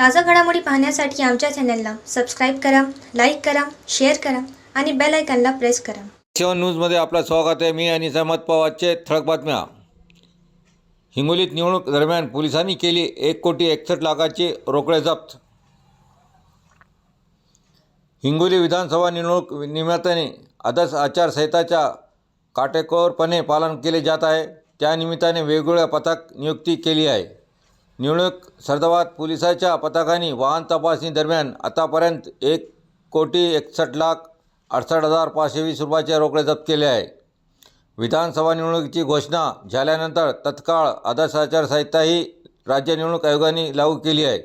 ताज़ा घडामोडी पाहण्यासाठी आमच्या चॅनलला सबस्क्राईब करा, लाईक करा, शेअर करा आणि बेल आयकॉनला प्रेस करा. सेवन न्यूजमध्ये आपलं स्वागत आहे. मी आणि सहमत पवारचे ठळक बातम्या. हिंगोलीत निवडणूक दरम्यान पोलिसांनी केली 1,61,00,000ची रोकडे जप्त. हिंगोली विधानसभा निवडणूक निमित्ताने आदर्श आचारसंहिताच्या काटेकोरपणे पालन केले जात आहे. त्यानिमित्ताने वेगवेगळ्या पथक नियुक्ती केली आहे. निवडणूक संदर्भात पोलिसांच्या पथकांनी वाहन तपासणी दरम्यान आतापर्यंत 1,61,68,520 रुपयाचे रोकडे जप्त केले आहे. विधानसभा निवडणुकीची घोषणा झाल्यानंतर तत्काळ आदर्श आचारसंहिताही राज्य निवडणूक आयोगाने लागू केली आहे.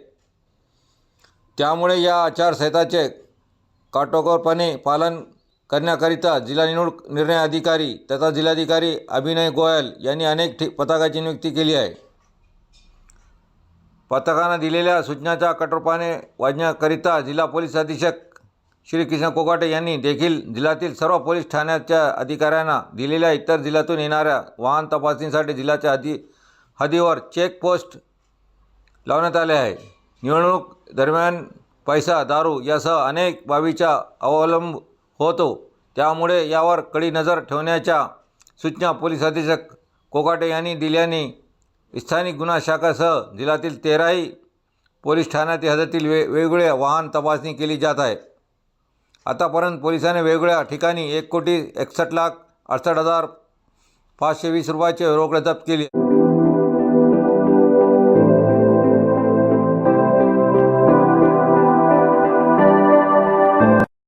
त्यामुळे या आचारसंहिताचे काटेकोरपणे पालन करण्याकरिता जिल्हा निवडणूक निर्णय अधिकारी तथा जिल्हाधिकारी अभिनय गोयल यांनी अनेक पथकाची नियुक्ती केली आहे. पथकांना दिलेल्या सूचनांचा कठोरपणे वाजवण्याकरिता जिल्हा पोलीस अधीक्षक श्री किसन कोकाटे यांनी देखील जिल्ह्यातील सर्व पोलीस ठाण्याच्या अधिकाऱ्यांना दिलेल्या इतर जिल्ह्यातून येणाऱ्या वाहन तपासणीसाठी जिल्ह्याच्या हद्दीवर चेक पोस्ट लावण्यात आले आहे. निवडणूक दरम्यान पैसा, दारू यासह अनेक बाबींचा अवलंब होतो. त्यामुळे यावर कडी नजर ठेवण्याच्या सूचना पोलीस अधीक्षक कोकाटे यांनी दिल्याने स्थानिक गुन्हा शाखासह जिल्ह्यातील 13ही पोलीस ठाण्यातील हद्दीतील वेगवेगळ्या वाहन तपासणी केली जात आहे. आतापर्यंत पोलिसांनी वेगवेगळ्या ठिकाणी 1,61,68,520 रुपयाचे रोकडे जप्त केली.